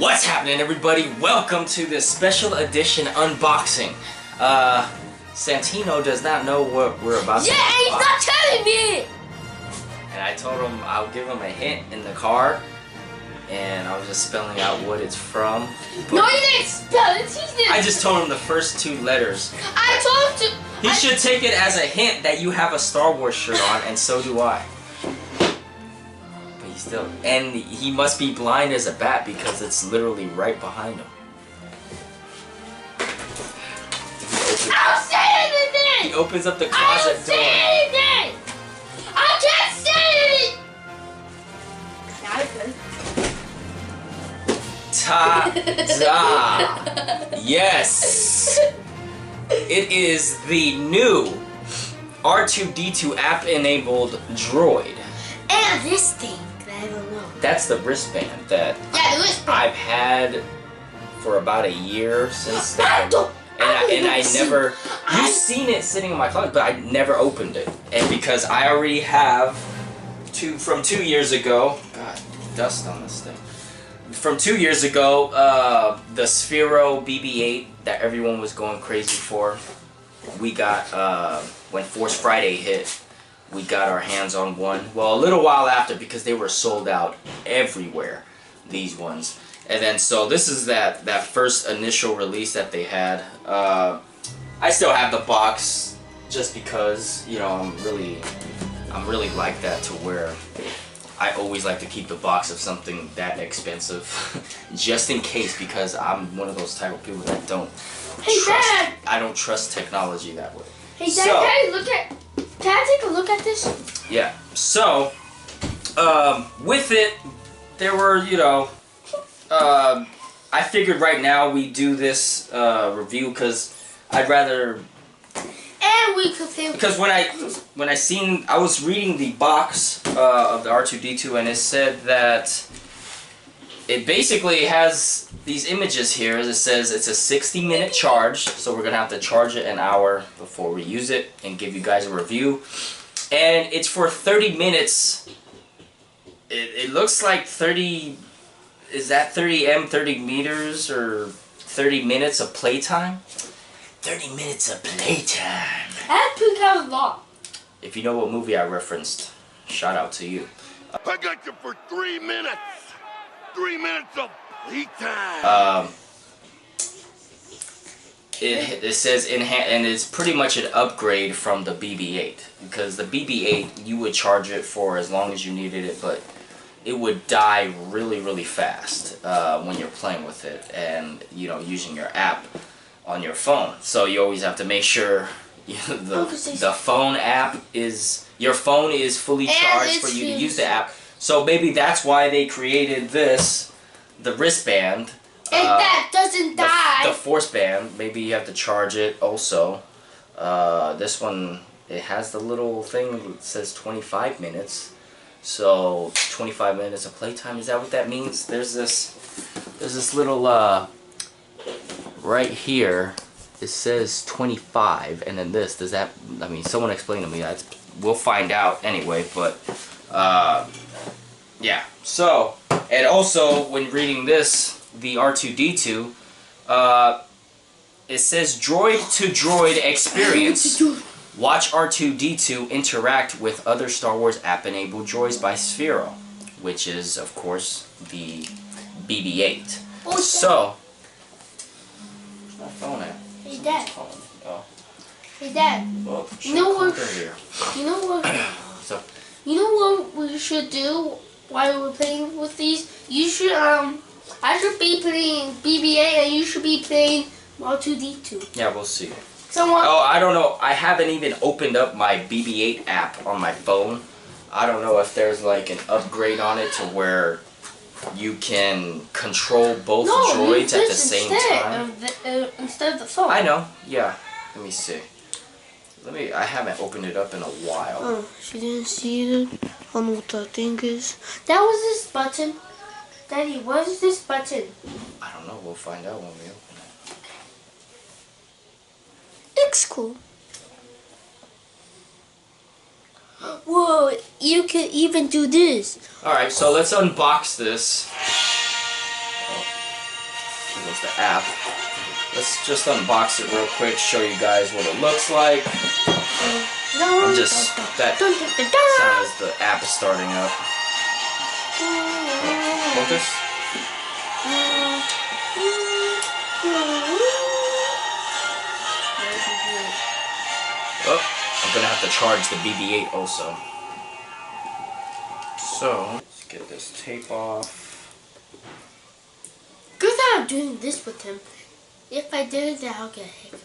What's happening, everybody? Welcome to this special edition unboxing. Santino does not know what we're about to unbox. He's not telling me! And I told him I'll give him a hint in the car. And I was just spelling out what it's from. No, you didn't spell it. I just told him the first two letters. I told you. He should take it as a hint that you have a Star Wars shirt on, and so do I. But he still, and he must be blind as a bat because it's literally right behind him. I'll say anything! He opens up the closet door. I'll say anything! I can't say anything! Now I can. Ta-da! Yes! It is the new R2-D2 app-enabled Droid. And this thing that I don't know. That's the wristband that Yeah, the wristband. I've had for about a year since I never. You've seen it sitting in my closet, but I never opened it. And because I already have from 2 years ago. God, dust on this thing. From 2 years ago, the Sphero BB-8 that everyone was going crazy for. We got when Force Friday hit. We got our hands on one. Well, a little while after because they were sold out everywhere. These ones. And then so this is that first initial release that they had. I still have the box just because, you know, I'm really like that to where I always like to keep the box of something that expensive just in case, because I'm one of those type of people that don't I don't trust technology that way. Hey Dad, can I take a look at this? Yeah. So with it there were, you know, I figured right now we do this review because I'd rather. And we could play. Because when I was reading the box of the R2-D2 and it said that it basically has these images here. It says it's a 60-minute charge, so we're gonna have to charge it an hour before we use it and give you guys a review. And it's for 30 minutes. It looks like 30. Is that 30 meters or 30 minutes of playtime? 30 minutes of playtime. That's pretty kind of long. If you know what movie I referenced, shout out to you. I got you for 3 minutes. 3 minutes of playtime. It says and it's pretty much an upgrade from the BB-8, because the BB-8 you would charge it for as long as you needed it, but it would die really fast when you're playing with it and, you know, using your app on your phone. So you always have to make sure the phone app is, your phone is fully charged for you to use the app. So maybe that's why they created this, the wristband. And that doesn't die. The Forceband, maybe you have to charge it also. This one, it has the little thing that says 25 minutes. So 25 minutes of playtime, is that what that means? There's this little right here, it says 25, and then this, does that, I mean, someone explain to me, we'll find out anyway, but yeah. So, and also when reading this, the R2-D2, it says droid to droid experience. Watch R2-D2 interact with other Star Wars app-enabled droids by Sphero, which is, of course, the BB-8. Oh, so, where's my phone at? Hey Dad. Oh. Hey Dad. Well, You know what? here. You know what? So, You know what we should do while we're playing with these? You should I should be playing BB-8 and you should be playing R2-D2. yeah, we'll see. Someone. Oh, I don't know. I haven't even opened up my BB-8 app on my phone. I don't know if there's like an upgrade on it to where you can control both droids at the same time. Instead of the phone. I know. Yeah. Let me see. I haven't opened it up in a while. Oh, she didn't see it. I don't know what that thing is. That was this button. Daddy, what is this button? I don't know. We'll find out when we open it. Looks cool. Whoa, you can even do this. Alright, so let's unbox this. Here goes the app. Let's just unbox it real quick, show you guys what it looks like. I'm just, that sound as the app is starting up. Focus. Oh, I'm gonna have to charge the BB-8 also. So, let's get this tape off. Good that I'm doing this with him. If I did it, then I'll get a hiccup.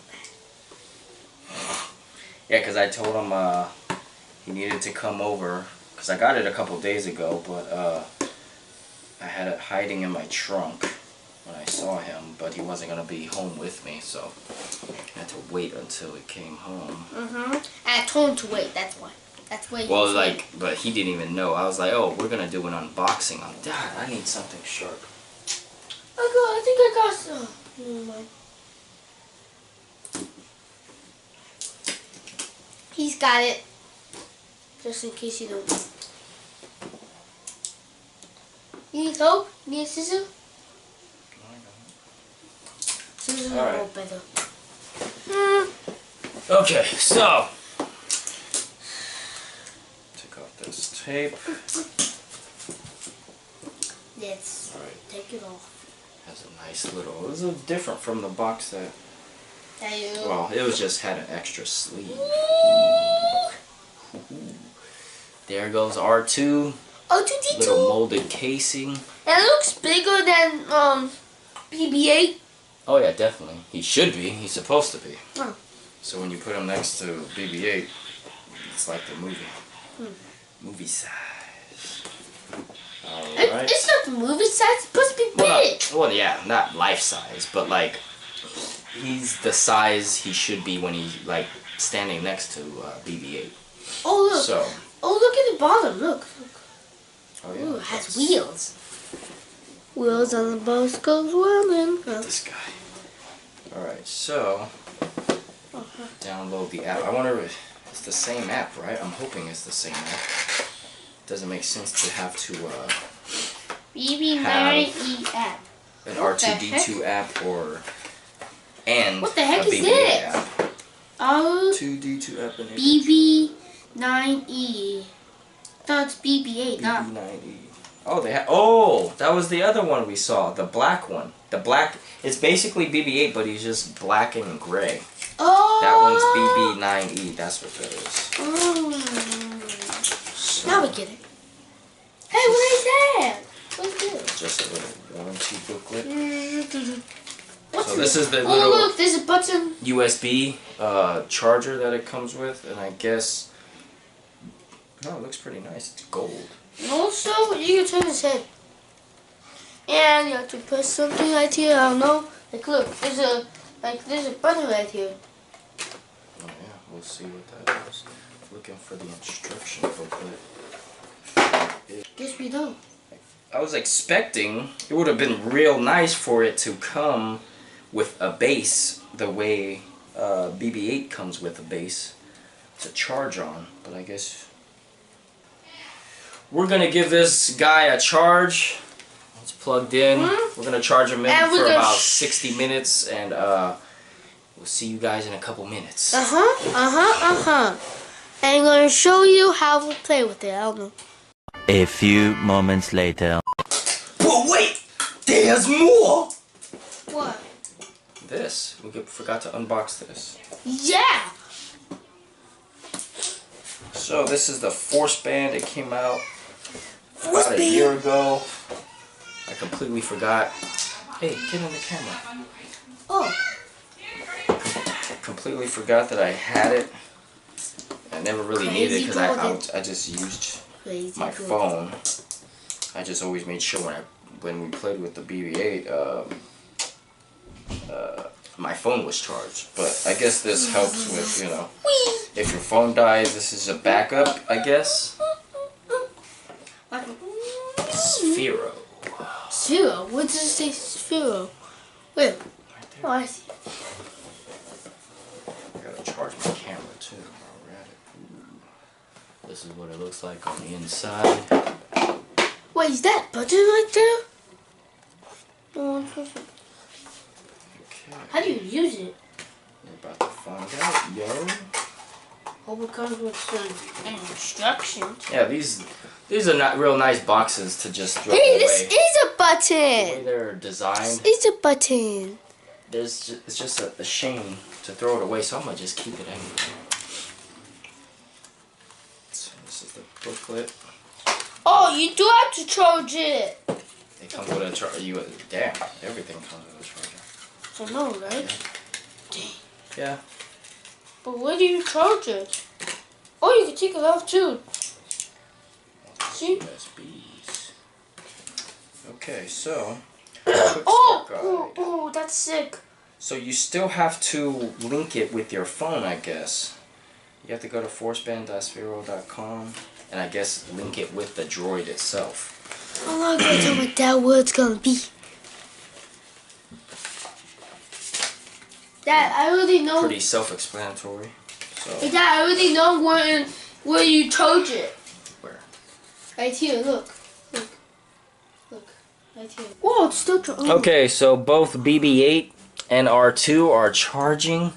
Yeah, because I told him he needed to come over. Because I got it a couple days ago, but I had it hiding in my trunk when I saw him. But he wasn't going to be home with me, so I had to wait until he came home. And I told him to wait, that's why. That's why. Well, like, but he didn't even know. I was like, oh, we're going to do an unboxing. I'm Dad, I need something sharp. I think I got some. Never mind. He's got it. Just in case you don't know. You need help? You need a scissor? Scissors are all better. Okay, so take off this tape. Yes. All right. Take it off. Has a nice little. It was a little different from the box that. Well, it was just had an extra sleeve. Ooh. There goes R2. R2-D2. Little molded casing. It looks bigger than BB-8. Oh yeah, definitely. He should be. He's supposed to be. Oh. So when you put him next to BB-8, it's like the movie. Movie size. Alright. It's not movie size. It's supposed to be big. Well, yeah, not life size, but like he's the size he should be when he's like standing next to BB-8. Oh look! So. Oh look at the bottom! Look! Oh yeah. Ooh, it has wheels. Wheels on the bus goes women. This guy. All right, so download the app. I wonder if it's the same app, right? I'm hoping it's the same app. Doesn't make sense to have to BB-9E app. an R2-D2 app and what the heck a is BB-8 this? app. R2-D2 app and BB-9E. That's BB-8, not BB-9E. Oh, they have. Oh, that was the other one we saw. The black one. The black. It's basically BB-8, but he's just black and gray. Oh. That one's BB-9E. That's what that is. So, now we get it. Hey, what is that? What's this? just a little warranty booklet. What's So this is the oh, little look, there's a button. USB charger that it comes with, and I guess. No, it looks pretty nice. It's gold. And also, you can turn his head. And you have to press something right here. I don't know. Like, look, there's a button right here. Oh yeah, we'll see what that is. Looking for the instruction booklet. Guess we don't. I was expecting it would have been real nice for it to come with a base the way BB-8 comes with a base to charge on, but I guess we're gonna give this guy a charge. It's plugged in. We're gonna charge him in for about 60 minutes, and we'll see you guys in a couple minutes. And I'm gonna show you how to play with it. I don't know. A few moments later. But wait, there's more. What? This we forgot to unbox this. Yeah. So this is the Forceband. It came out about a year ago. I completely forgot. Hey, get in the camera. Oh. Completely forgot that I had it. I never really needed it because I just used my phone. I just always made sure when we played with the BB-8, my phone was charged. But I guess this helps with, you know, if your phone dies, this is a backup, I guess. Sphero. Sphero? What does it say Sphero? Wait. Right there. Oh, I see. I gotta charge my camera too while we're at it. Ooh. This is what it looks like on the inside. Wait, is that button right there? How do you use it? You're about to find out, yo. Hope it comes with some instructions. Yeah, these are not real nice boxes to just throw Hey, away. this is a The way button. they're designed, This is a button. it's just a shame to throw it away, so I'm gonna just keep it anyway. So this is the booklet. Oh, you do have to charge it. It comes with a charger. Damn, everything comes with a charger. I know, right? Dang. Yeah. But where do you charge it? Oh, you can take it off too. See? USBs. Okay, so. Oh, that's sick. So you still have to link it with your phone, I guess. You have to go to forceband.sphero.com and I guess link it with the droid itself. I'm not gonna tell what that word's gonna be. Dad, I already know. Pretty self-explanatory. So Hey, Dad, I already know where you charge it. where? Right here, look. Right here. Whoa, it's still charging. Okay, so both BB-8 and R2 are charging.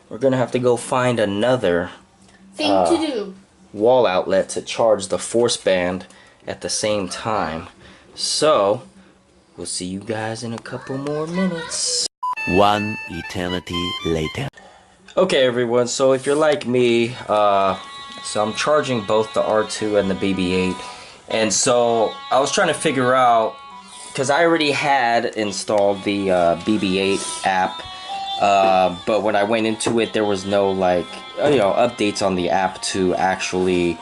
We're gonna have to go find another Thing to do. wall outlet to charge the Forceband at the same time. So we'll see you guys in a couple more minutes. One eternity later. Okay, everyone, so if you're like me, so I'm charging both the R2 and the BB-8, and so I was trying to figure out, because I already had installed the BB-8 app, but when I went into it, there was no, like, updates on the app to actually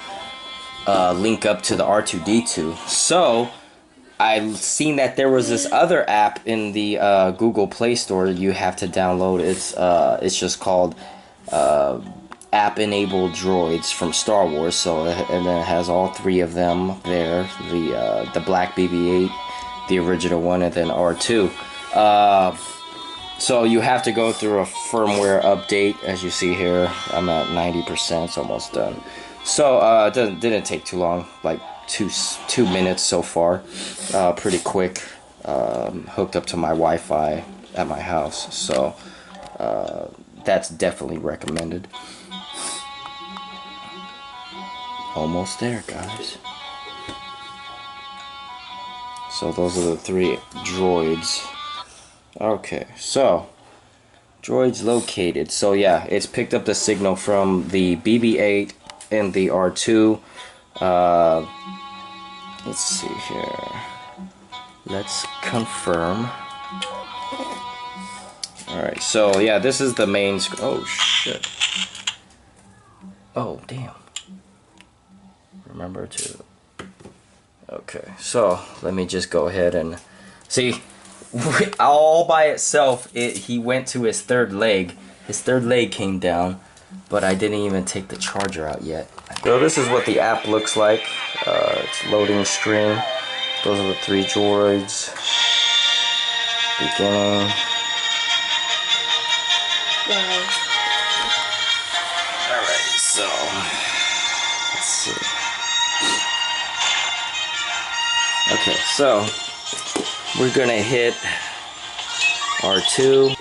link up to the R2-D2. So I seen that there was this other app in the Google Play Store you have to download. It's just called App-Enabled Droids from Star Wars. So and then it has all three of them there: the black BB-8, the original one, and then R2. So you have to go through a firmware update. As you see here, I'm at 90%. It's almost done. So it didn't take too long, like two minutes so far. Pretty quick. Hooked up to my Wi-Fi at my house, so that's definitely recommended. Almost there, guys. So those are the three droids. Okay, so droids located. So yeah, it's picked up the signal from the BB-8 and the R2. Let's see here. Let's confirm. Alright, so yeah, this is the main oh shit. Oh damn. Remember to. Okay, so let me just go ahead and see. All by itself, he went to his third leg. His third leg came down, but I didn't even take the charger out yet. So this is what the app looks like. It's loading screen. Those are the three droids. Beginning. Alright, so let's see. Okay, so we're gonna hit R2.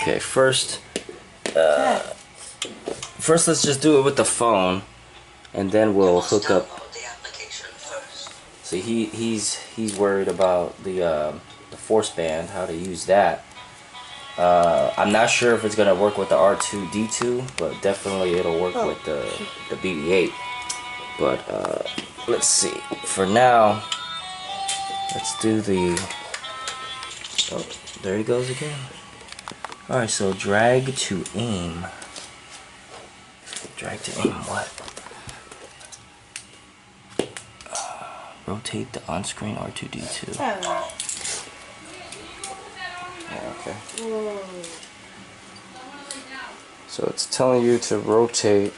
Okay, first let's just do it with the phone, and then we'll hook up. See, he's worried about the Forceband, how to use that. I'm not sure if it's gonna work with the R2-D2, but definitely it'll work with the BB-8. But let's see. For now, let's do the. Oh, there he goes again. All right, so drag to aim. Drag to aim what? Rotate the on-screen R2-D2. Yeah, okay. So it's telling you to rotate.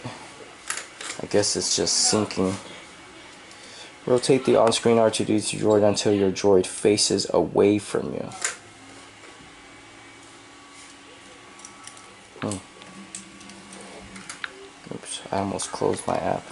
I guess it's just syncing. Rotate the on-screen R2-D2 droid until your droid faces away from you. Oops, I almost closed my app.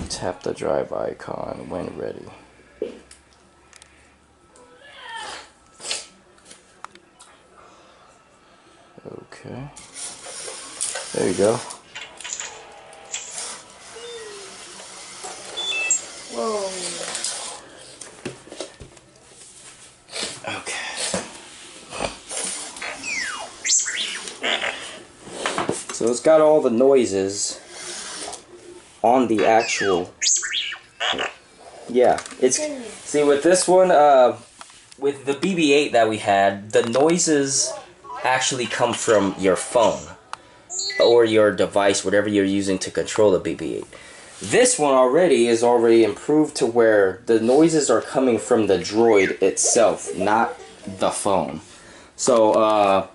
Tap the drive icon when ready. Okay. There you go. Whoa. Okay. So it's got all the noises on the actual. Yeah, it's, see with this one, with the BB-8 that we had, the noises actually come from your phone or your device, whatever you're using to control the BB-8. This one already is already improved to where the noises are coming from the Droid itself, not the phone. So,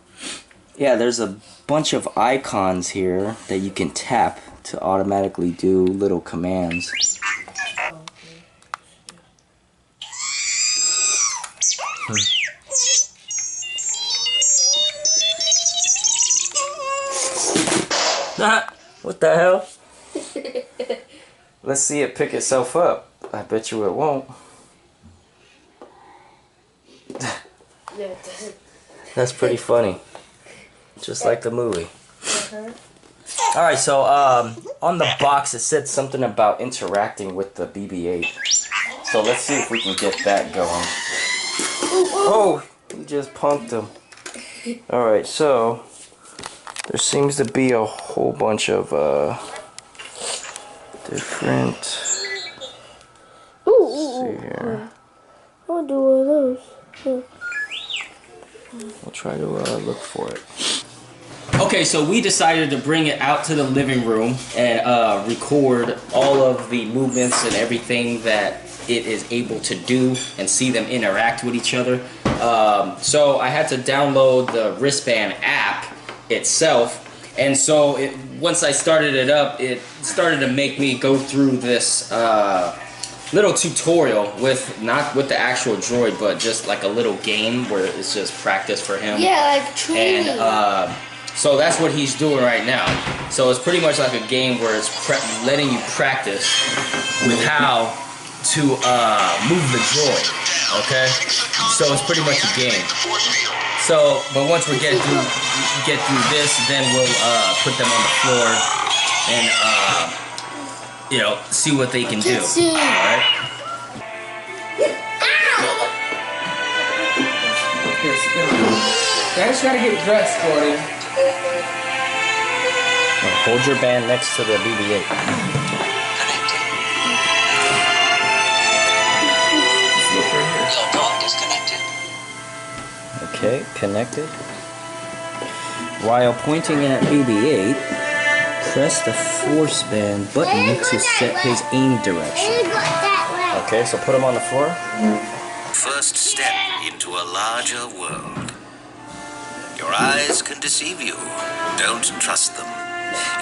yeah, there's a bunch of icons here that you can tap to automatically do little commands. What the hell? Let's see it pick itself up. I bet you it won't. No, it doesn't. That's pretty funny. Just like the movie. Alright, so on the box it said something about interacting with the BB-8. So let's see if we can get that going. Oh, he just punked him. Alright, so there seems to be a whole bunch of different. See here. I'll do one of those. We'll try to look for it. Okay, so we decided to bring it out to the living room and record all of the movements and everything that it is able to do and see them interact with each other. So I had to download the wristband app itself, and so once I started it up, it started to make me go through this little tutorial with, not with the actual droid, but just like a little game where it's just practice for him. Yeah, like training. And so that's what he's doing right now. So it's pretty much like a game where it's letting you practice with how to move the droid. Okay, so it's pretty much a game. So, but once we get through this, then we'll put them on the floor and you know, see what they can do. All right. I just gotta get dressed for it. Now hold your band next to the BB-8. Your dog is connected. Okay, connected. While pointing at BB-8, press the Forceband button to set his aim direction. Okay, so put him on the floor. First step into a larger world. Your eyes can deceive you. Don't trust them.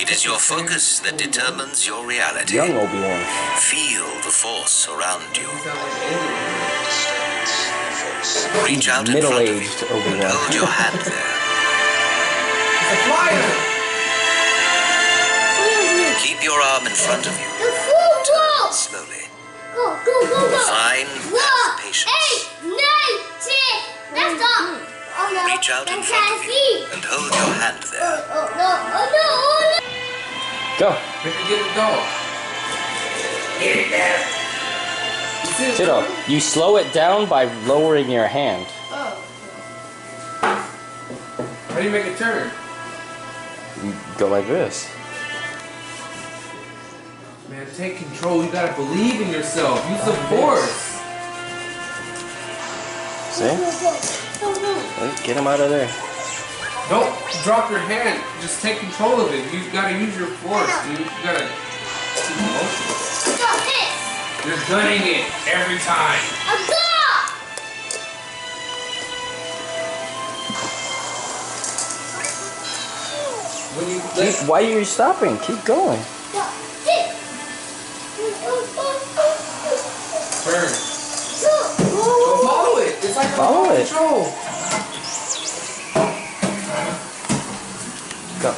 It is your focus that determines your reality. Young Obi-Wan. Feel the force around you. Reach out in front of Middle-aged you and Obi-Wan. hold your hand there. Keep your arm in front of you. Turn slowly. Fine, have patience. 8, 9, 10. That's all. Oh no. Reach out in front of you and hold your hand there. Oh no. Oh no. Oh no. Go. Get the dog. Get it there. Tito, you slow it down by lowering your hand. Oh. How do you make a turn? You go like this. Man, take control. You gotta believe in yourself. Use the force. See? Wait, get him out of there. Don't drop your hand. Just take control of it. You gotta use your force, dude. You gotta keep motion. Stop this. You're gunning it every time. When you Why are you stopping? Keep going. turn. Go follow it. It's like Follow it. control. Go.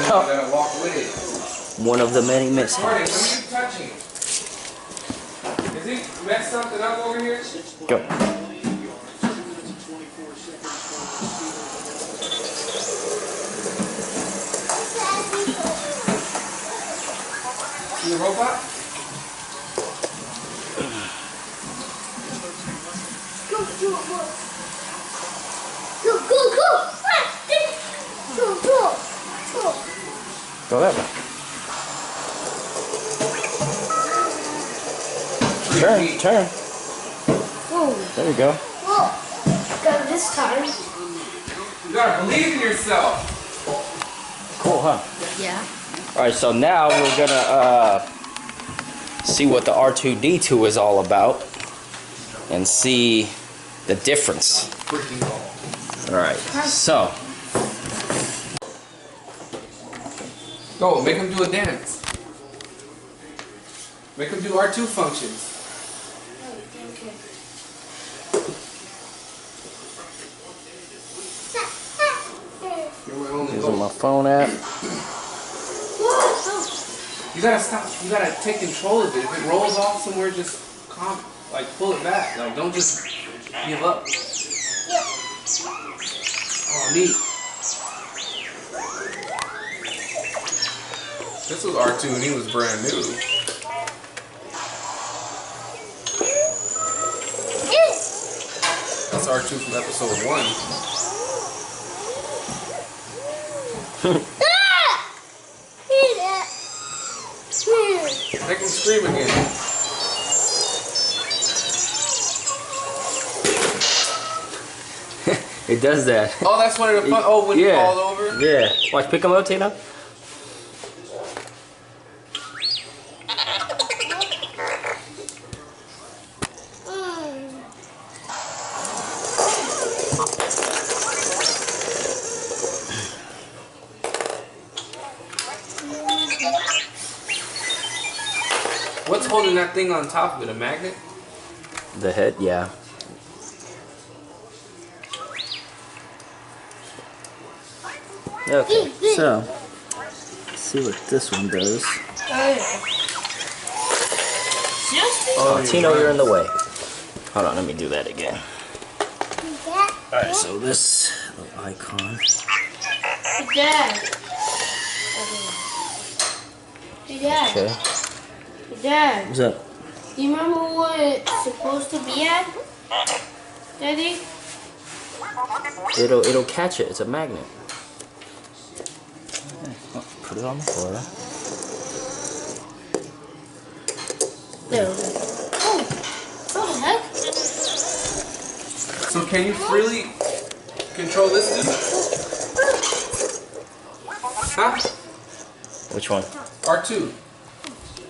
you gotta walk with it. One of the many Jordan, mishaps. what are you touching? Is he messed something up over here? Go. You a robot? Go, go, go. Go, go, go. Go, go, go. Go that way. Turn. Whoa, There you go. whoa. Got it this time. You gotta believe in yourself. Cool, huh? Yeah. Alright, so now we're gonna see what the R2-D2 is all about and see the difference. Freaking ball. Alright, so Go, make him do a dance. Make him do R2 functions. You're my only using hope. my phone app. You gotta stop. You gotta take control of it. If it rolls off somewhere, just pull it back. Like, don't just give up. Oh, neat. This was R2 and he was brand new. That's R2 from episode 1. Make him scream again. It does that. Oh, that's one of the fun. Oh, when he Yeah. falls over. Yeah. Watch, pick him up, Tina. What's holding that thing on top of it? A magnet? The head, yeah. Okay, so let's see what this one does. Oh, Tino, you're in the way. Hold on, let me do that again. Alright, so this little icon. Dad. Hey, Dad. Okay. Hey, Dad. What's up? Do you remember what it's supposed to be at? Daddy? It'll catch it. It's a magnet. Okay, put it on the floor. There. Oh. What the heck? So can you freely control this dude? Huh? Which one? R2.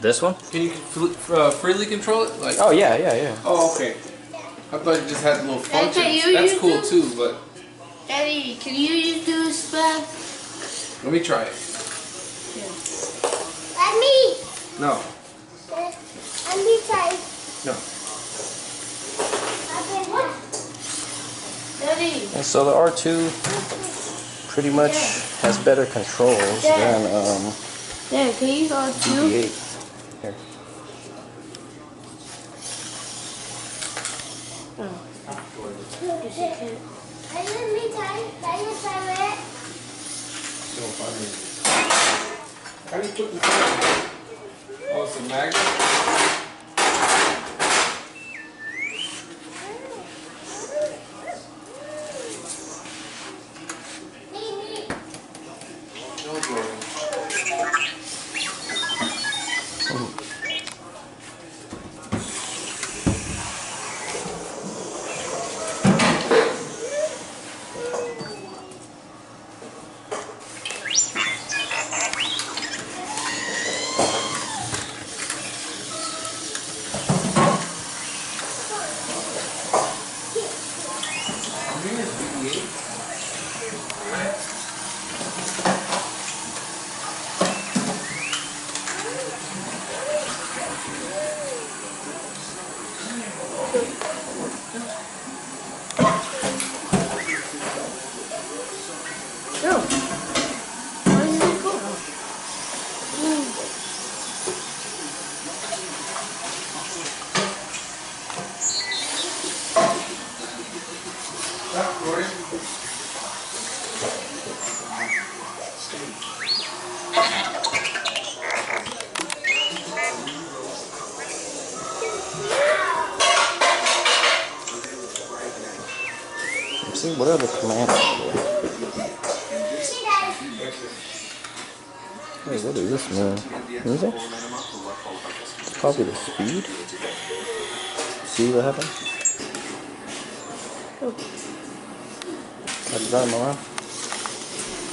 This one? Can you freely control it? Like. Oh yeah, yeah, yeah. Oh, okay. I thought it just had little Can functions. you That's use cool it? too, but Daddy, can you do this back? let me try it. Let me. No. Let me try. No. Okay, what? Daddy. And so the R2 pretty much has better controls than Dad, can you use R2? BB-8. Here. Yes, you can. Let me try. Can you try it? How do you put this on? Oh, it's a magnet? No, Jordan. What are the commands for? Hey, what is this, man? What is it? It's probably the speed. See what happened? That's done, around.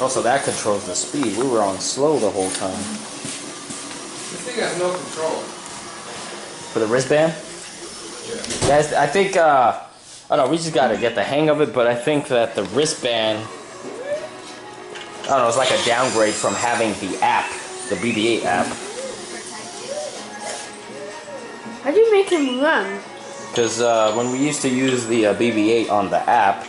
Oh, so that controls the speed. We were on slow the whole time. This thing has no control. For the wristband? Yeah. Guys, I think, I don't know, we just gotta get the hang of it, but I think that the wristband, I don't know, it's like a downgrade from having the app, the BB-8 app. How do you make him run? Because when we used to use the BB-8 on the app,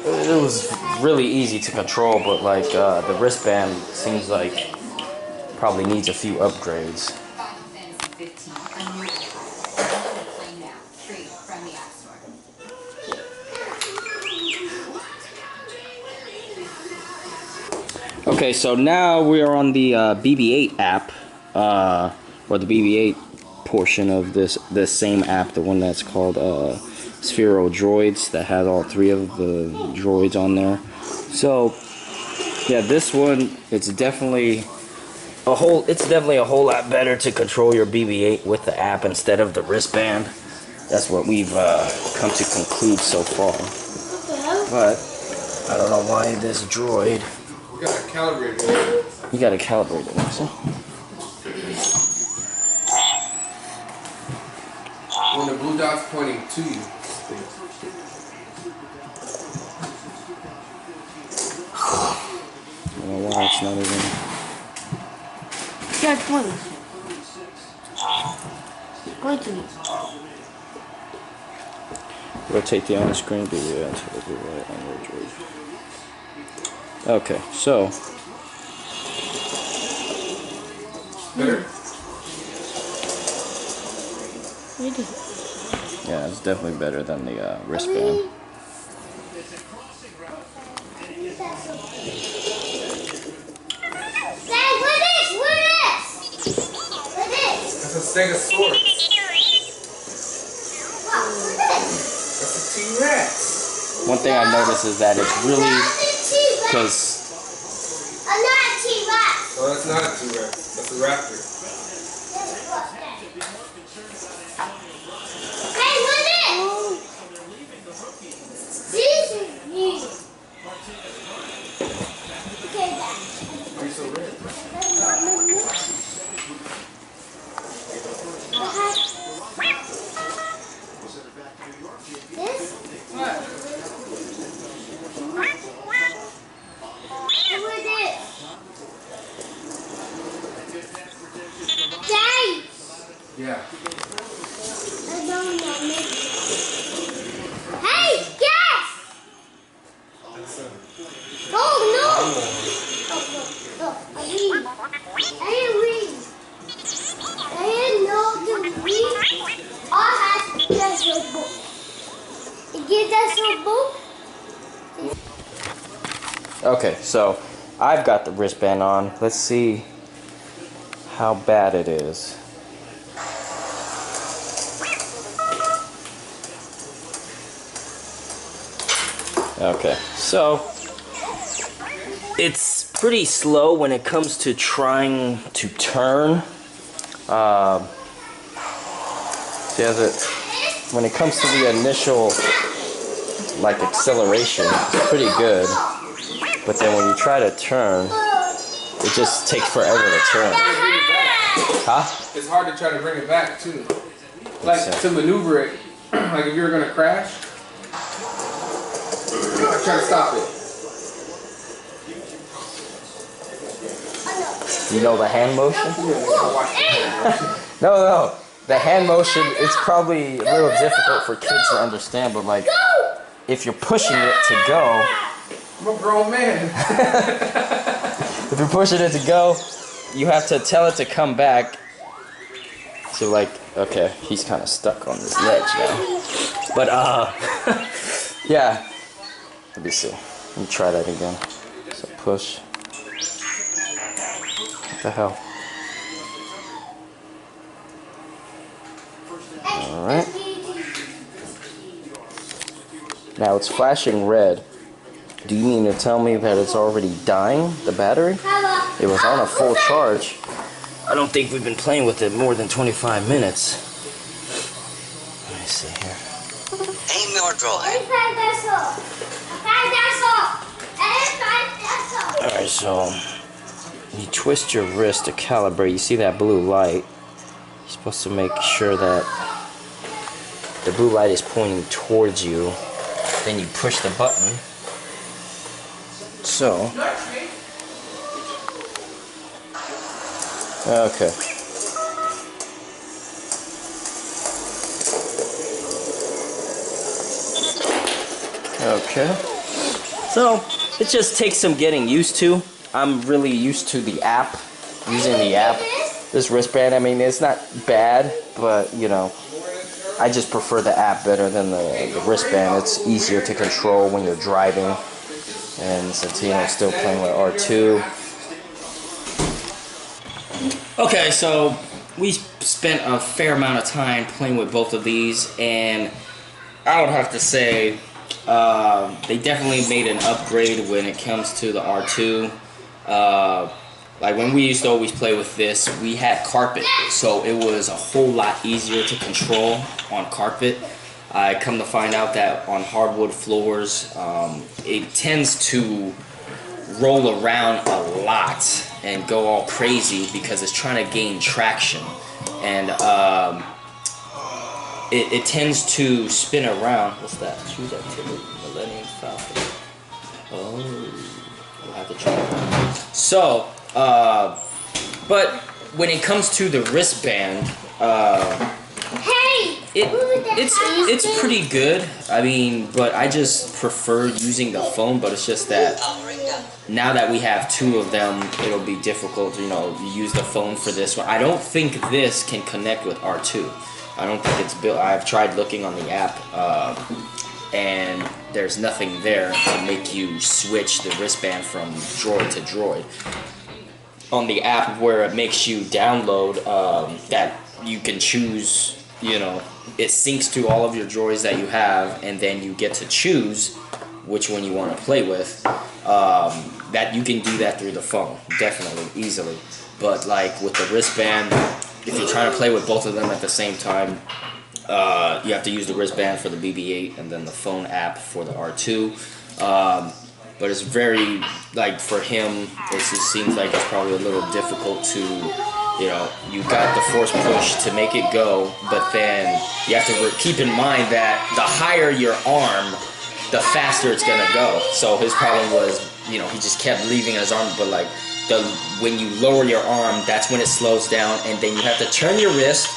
it was really easy to control, but like the wristband seems like probably needs a few upgrades. Okay, so now we are on the BB-8 app, or the BB-8 portion of this same app, the one that's called Sphero Droids, that has all 3 of the droids on there. So yeah, this one, it's definitely a whole lot better to control your BB-8 with the app instead of the wristband. That's what we've come to conclude so far. But I don't know why this droid. You gotta calibrate it. You gotta calibrate it, so. When the blue dot's pointing to you. I don't know why it's not even. Yeah, 20. Point to me. Rotate the on screen BB until the right on your droid. Okay, so. Better? Yeah, it's definitely better than the wristband. That's a Stegosaurus. That's a T-Rex. One thing I noticed is that it's really, because. Oh, that's not a T-Rex. That's a raptor. Why are you so red? Yeah. Hey, guess! Oh no! I didn't read. I didn't know to read. All has to get that book. You get that book? Okay, so I've got the wristband on. Let's see how bad it is. Okay, so it's pretty slow when it comes to trying to turn. When it comes to the initial like acceleration, it's pretty good. But then when you try to turn, it just takes forever to turn. Huh? It's hard to try to bring it back too. Like to maneuver it. Like if you were gonna crash. I'm trying to stop it. You know the hand motion? No. The hand motion, it's probably a little difficult for kids to understand, but like, if you're pushing it to go... I'm a grown man. If you're pushing it to go, you have to tell it to come back. So like, okay, he's kind of stuck on this ledge now. But yeah. Let me see. Let me try that again. So push. What the hell? Alright. Now it's flashing red. Do you mean to tell me that it's already dying, the battery? It was on a full charge. I don't think we've been playing with it more than 25 minutes. Let me see here. Aim your droid. Alright, so you twist your wrist to calibrate. You see that blue light? You're supposed to make sure that the blue light is pointing towards you. Then you push the button. So, okay. Okay. So, it just takes some getting used to. I'm really used to the app, using the app. This wristband, I mean, it's not bad, but, you know, I just prefer the app better than the wristband. It's easier to control when you're driving. And Santino's still playing with R2. Okay, so we spent a fair amount of time playing with both of these, and I would have to say they definitely made an upgrade when it comes to the R2. Like when we used to always play with this, we had carpet, so it was a whole lot easier to control on carpet. I come to find out that on hardwood floors, it tends to roll around a lot and go all crazy because it's trying to gain traction, and it tends to spin around. What's that? Choose activity. Millennium Falcon. Oh, we'll have to try that. So, but when it comes to the wristband, it's pretty good. I mean, but I just prefer using the phone. But it's just that now that we have two of them, it'll be difficult, you know, to use the phone for this one. I don't think this can connect with R2. I don't think it's built. I've tried looking on the app, and there's nothing there to make you switch the wristband from Droid to Droid. On the app, where it makes you download that you can choose, you know, it syncs to all of your droids that you have, and then you get to choose which one you want to play with. That you can do that through the phone, definitely, easily. But like with the wristband, if you're trying to play with both of them at the same time, you have to use the wristband for the BB-8 and then the phone app for the R2. But it's very, like, for him, it just seems like it's probably a little difficult to, you know, you got the force push to make it go, but then you have to keep in mind that the higher your arm, the faster it's gonna go. So his problem was, you know, he just kept leaving his arm, but like, when you lower your arm, that's when it slows down, and then you have to turn your wrist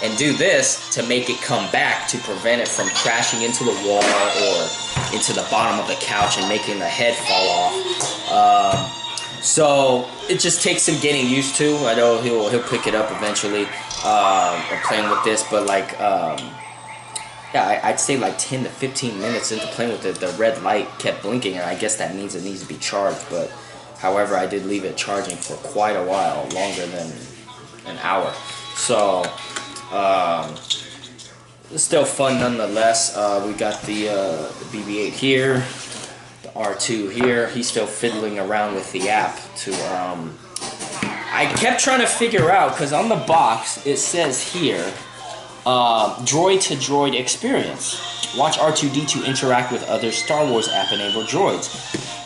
and do this to make it come back to prevent it from crashing into the wall or into the bottom of the couch and making the head fall off. So it just takes some getting used to. I know he'll pick it up eventually, playing with this, but like, yeah, I'd say like 10 to 15 minutes into playing with it, the red light kept blinking, and I guess that means it needs to be charged. But however, I did leave it charging for quite a while, longer than an hour. So it's still fun nonetheless. We got the BB-8 here, the R2 here. He's still fiddling around with the app to I kept trying to figure out, because on the box it says here, droid to droid experience. Watch R2-D2 interact with other Star Wars app-enabled droids.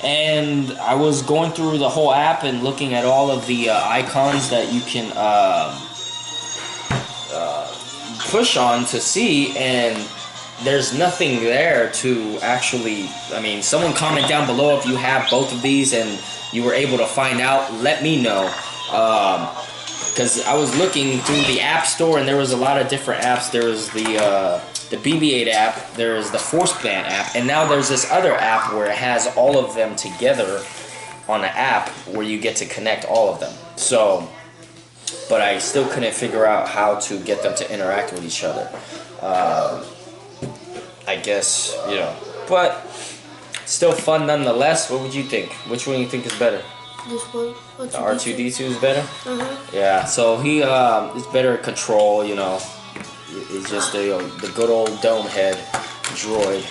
And I was going through the whole app and looking at all of the icons that you can push on to see, and there's nothing there to actually, I mean, someone comment down below if you have both of these and you were able to find out. Let me know, because I was looking through the app store and there was a lot of different apps. There was the BB-8 app, there's the Forceband app, and now there's this other app where it has all of them together on an app where you get to connect all of them. So, but I still couldn't figure out how to get them to interact with each other. I guess, you know, but still fun nonetheless. What would you think? Which one do you think is better? This one. The R2-D2 is better? Uh-huh. Yeah, so he is better at control, you know. It's just the good old dome head droid.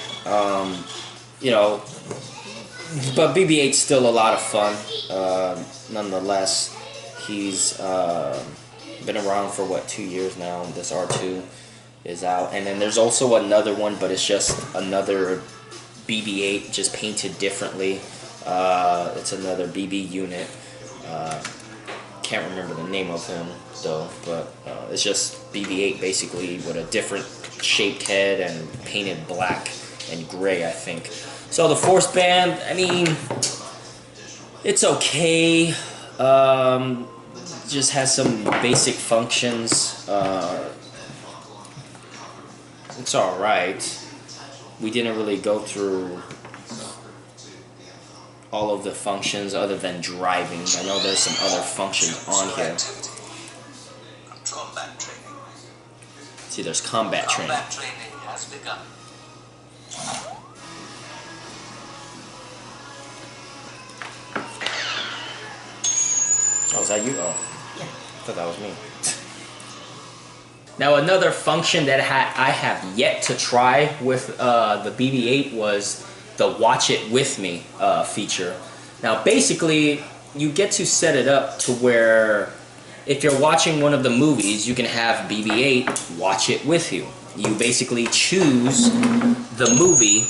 You know, But BB-8's still a lot of fun. Nonetheless, he's been around for what, 2 years now. This R2 is out, and then there's also another one, but it's just another BB-8, just painted differently. It's another BB unit. Can't remember the name of him though, but it's just BB-8 basically with a different shaped head and painted black and gray, I think. So the Forceband, I mean, it's okay. Just has some basic functions. It's alright. We didn't really go through all of the functions other than driving. I know there's some other functions on here. See, there's combat training. Combat training has begun. Oh, is that you? Oh. Yeah. I thought that was me. Now, another function that I have yet to try with the BB-8 was the Watch It With Me feature. Now, basically, you get to set it up to where if you're watching one of the movies, you can have BB-8 watch it with you. You basically choose the movie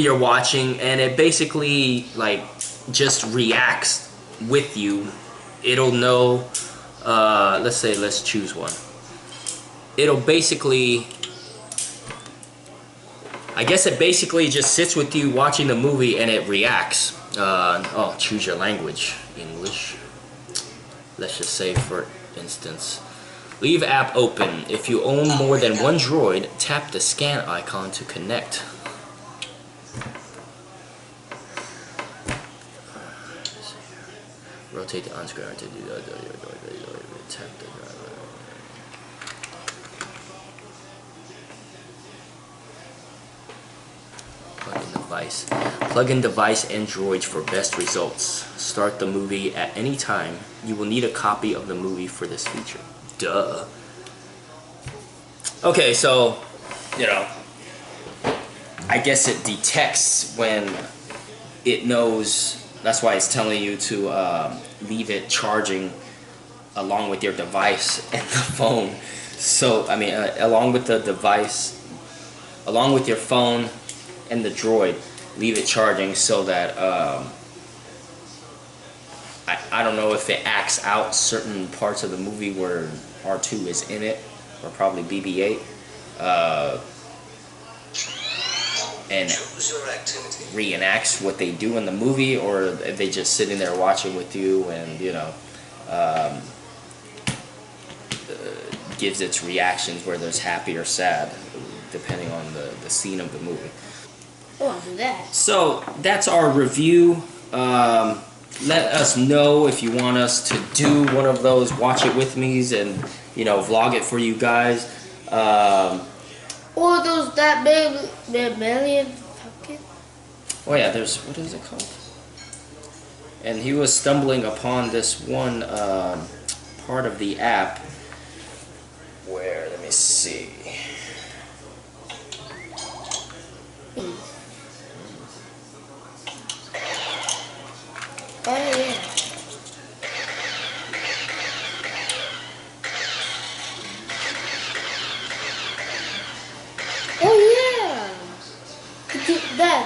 you're watching, and it basically like just reacts with you. It'll know, let's choose one. It'll basically, I guess it basically just sits with you watching the movie and it reacts. Oh, choose your language. English. Let's just say, for instance, leave app open. If you own more than one droid, tap the scan icon to connect. Rotate the on-screen to do tap the driver. Plug in device and droids for best results. Start the movie at any time. You will need a copy of the movie for this feature. Duh. Okay, so, you know, I guess it detects when it knows. That's why it's telling you to leave it charging along with your device and the phone. So, I mean, along with the device, along with your phone and the droid, leave it charging so that I don't know if it acts out certain parts of the movie where R2 is in it, or probably BB-8, and reenacts what they do in the movie, or if they just sitting there watching with you and, you know, gives its reactions, whether it's happy or sad, depending on the scene of the movie. Oh, do that. So that's our review. Let us know if you want us to do one of those watch it with me's and, you know, vlog it for you guys. Or those that mammalian falcon. Oh yeah, there's, what is it called? And he was stumbling upon this one part of the app where, let me see. Oh yeah. Oh yeah. You can do that,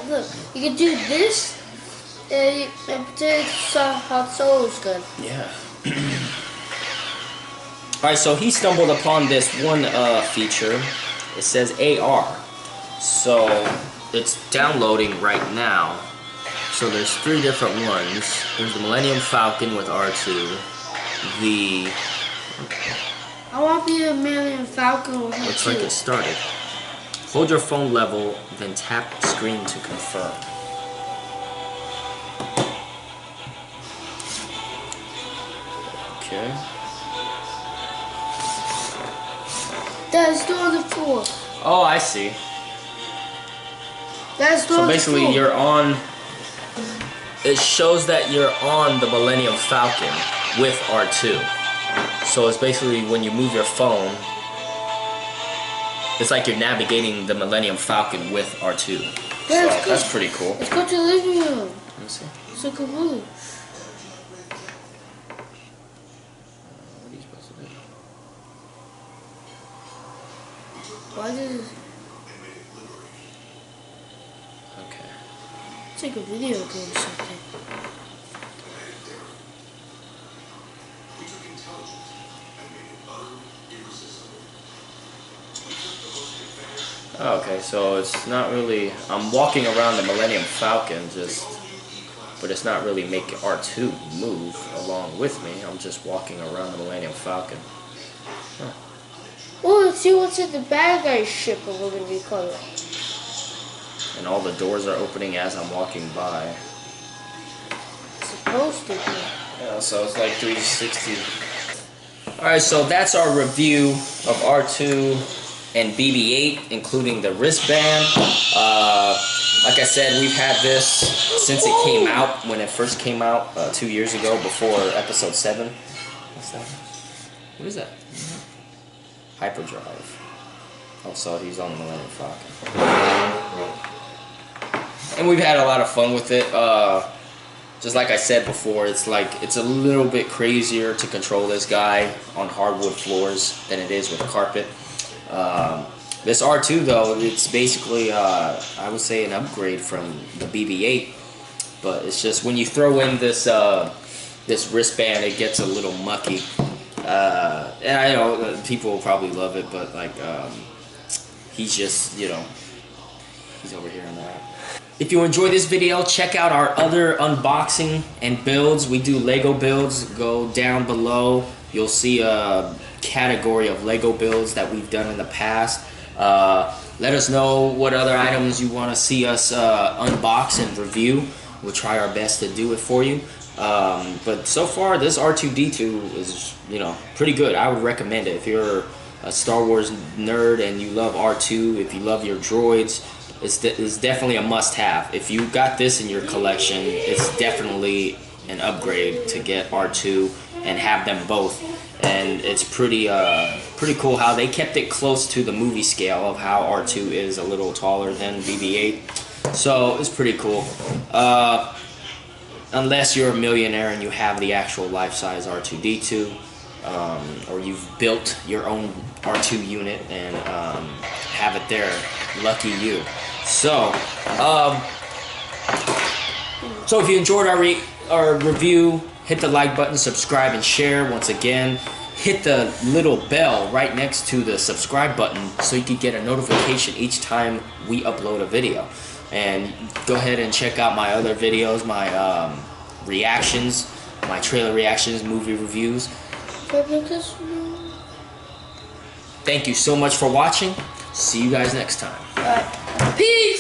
look. You can do this, and pretend how Solo's good. Yeah. Alright, so he stumbled upon this one feature. It says AR. So it's downloading right now. So there's 3 different ones. There's the Millennium Falcon with R2. I want to be a Millennium Falcon with Looks like it started. Hold your phone level, then tap screen to confirm. Okay. That's still on the floor. Oh, I see. That's still So on the basically floor. you're on, it shows that you're on the Millennium Falcon with R2. So it's basically when you move your phone, it's like you're navigating the Millennium Falcon with R2. Yeah, So that's pretty cool. Let's go to the living room. Let me see. It's like a room. What are you supposed to do? Why does it... Okay. It's like a video game or something. Okay, so it's not really. I'm walking around the Millennium Falcon, but it's not really making R2 move along with me. I'm just walking around the Millennium Falcon. Huh. Oh, let's see what's in the bad guy's ship, or we're gonna be called. And all the doors are opening as I'm walking by. It's supposed to be. Yeah, so it's like 360. Alright, so that's our review of R2 and BB-8, including the wristband. Like I said, we've had this since it came out, when it first came out 2 years ago, before episode 7. What's that? What is that? Hyperdrive. Oh, so he's on the Millennium Falcon. And we've had a lot of fun with it. Just like I said before, it's a little bit crazier to control this guy on hardwood floors than it is with carpet. This R2 though, it's basically I would say an upgrade from the BB-8, but it's just when you throw in this this wristband, it gets a little mucky. And I know people will probably love it, but like he's just, you know, he's over here in that. If you enjoyed this video, check out our other unboxing and builds. We do Lego builds. Go down below. You'll see a category of Lego builds that we've done in the past. Let us know what other items you want to see us unbox and review. We'll try our best to do it for you. But so far, this R2-D2 is, you know, pretty good. I would recommend it. If you're a Star Wars nerd and you love R2, if you love your droids, it's definitely a must-have. If you got this in your collection, it's definitely an upgrade to get R2 and have them both. And it's pretty cool how they kept it close to the movie scale of how R2 is a little taller than BB-8. So it's pretty cool. Unless you're a millionaire and you have the actual life-size R2-D2, or you've built your own R2 unit and have it there, lucky you. So, so if you enjoyed our review, hit the like button, subscribe, and share. Once again, hit the little bell right next to the subscribe button so you can get a notification each time we upload a video. And go ahead and check out my other videos, my reactions, my trailer reactions, movie reviews. Thank you so much for watching. See you guys next time. Peace!